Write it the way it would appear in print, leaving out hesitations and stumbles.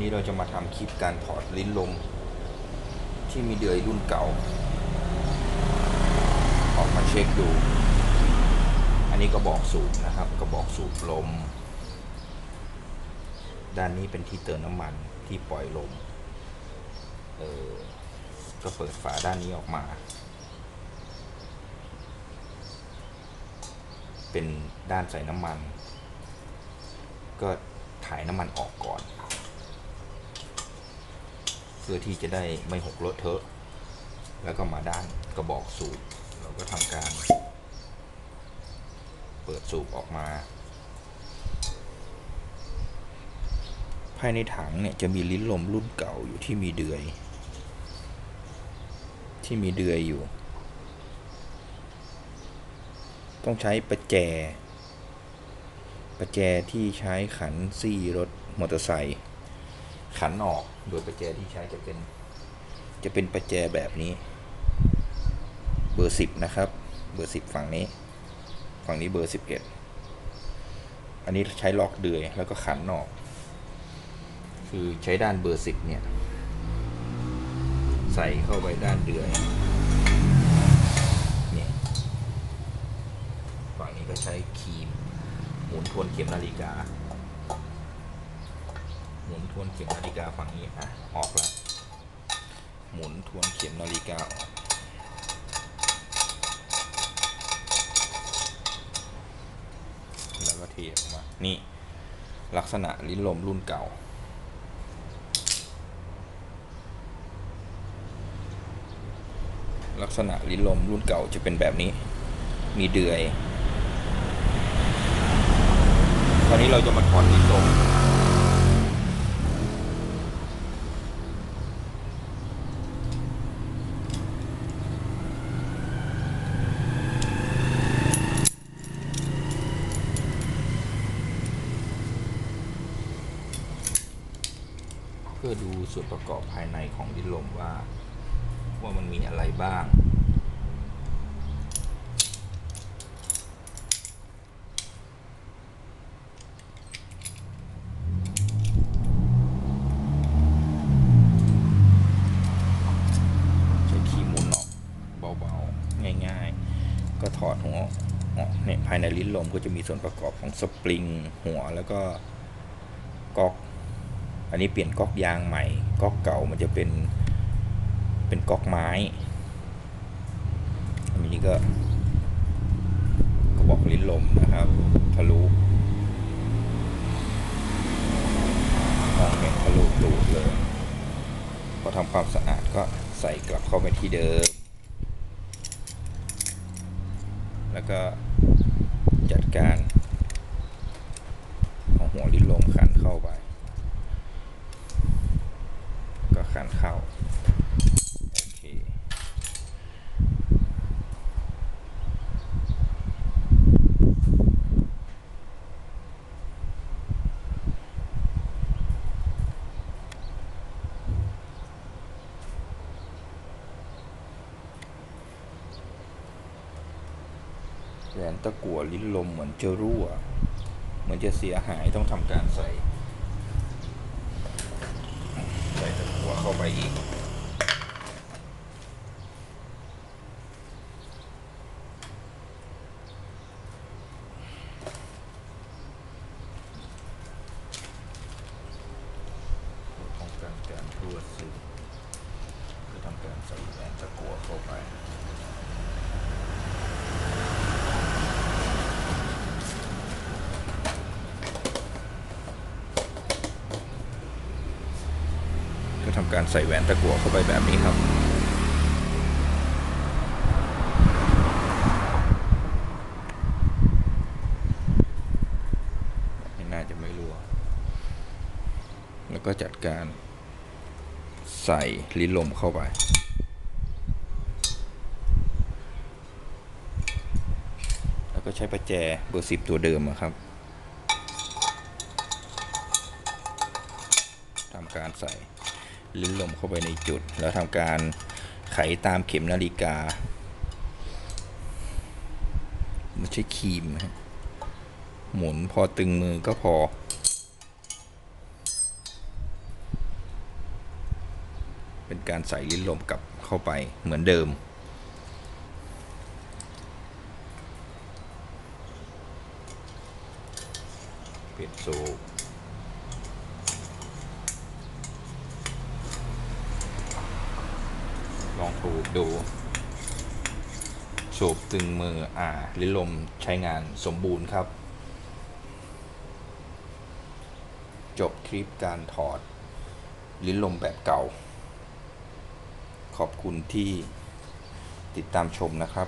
นี้เราจะมาทำคลิปการถอดลิ้นลมที่มีเดือยรุ่นเก่าออกมาเช็คดูอันนี้กระบอกสูบนะครับกระบอกสูบลมด้านนี้เป็นที่เติมน้ำมันที่ปล่อยลมก็เปิดฝาด้านนี้ออกมาเป็นด้านใส่น้ำมันก็ถ่ายน้ำมันออกก่อนเพื่อที่จะได้ไม่หกเลอะเทอะแล้วก็มาด้านกระบอกสูบเราก็ทำการเปิดสูบออกมาภายในถังเนี่ยจะมีลิ้นลมรุ่นเก่าอยู่ที่มีเดือยอยู่ต้องใช้ประแจที่ใช้ขันซี่รถมอเตอร์ไซค์ขันออกโดยประแจที่ใช้จะเป็นประแจแบบนี้เบอร์10นะครับเบอร์10ฝั่งนี้เบอร์11อันนี้ใช้ล็อกเดือยแล้วก็ขันออกคือใช้ด้านเบอร์10เนี่ยใส่เข้าไปด้านเดือยเนี่ยฝั่งนี้ก็ใช้ครีมหมุนทวนเข็มนาฬิกาฝั่งนี้ออกแล้วหมุนทวนเข็มนาฬิกาออกแล้วก็เทออกมานี่ลักษณะลิ้นลมรุ่นเก่าจะเป็นแบบนี้มีเดือยตอนนี้เราจะมาถอดลิ้นลมเพื่อดูส่วนประกอบภายในของลิ้นลมว่ามันมีอะไรบ้างใช้คีย์หมุนออกเบาๆง่ายๆก็ถอดหัวออกเนี่ยภายในลิ้นลมก็จะมีส่วนประกอบของสปริงหัวแล้วก็ก๊อกอันนี้เปลี่ยนก๊อกยางใหม่ก๊อกเก่ามันจะเป็นก๊อกไม้อันนี้ก็กระบอกลิ้นลมนะครับทะลุมองเห็นทะลุดูดเลยพอทำความสะอาดก็ใส่กลับเข้าไปที่เดิมแล้วก็จัดการเอาหัวลิ้นลมขันเข้าไปก็ขันเข้าโอเคแหวนตะกั่วลิ้นลมเหมือนจะรั่วเหมือนจะเสียหายต้องทำการใส่ตะกั่วเข้าไปอีกป้องกันการรั่วซึมเพื่อทำการใส่แหวนตะกั่วเข้าไปทำการใส่แหวนตะกั่วเข้าไปแบบนี้ครับน่าจะไม่รั่วแล้วก็จัดการใส่ลิ้นลมเข้าไปแล้วก็ใช้ประแจเบอร์10ตัวเดิมครับทำการใส่ลิ้นลมเข้าไปในจุดแล้วทำการไขตามเข็มนาฬิกาไม่ใช่ครีมนะ หมุนพอตึงมือก็พอ เป็นการใส่ลิ้นลมกลับเข้าไปเหมือนเดิมเปลี่ยนสูบลองถูดูสูบตึงมือลิ้นลมใช้งานสมบูรณ์ครับจบคลิปการถอดลิ้นลมแบบเก่าขอบคุณที่ติดตามชมนะครับ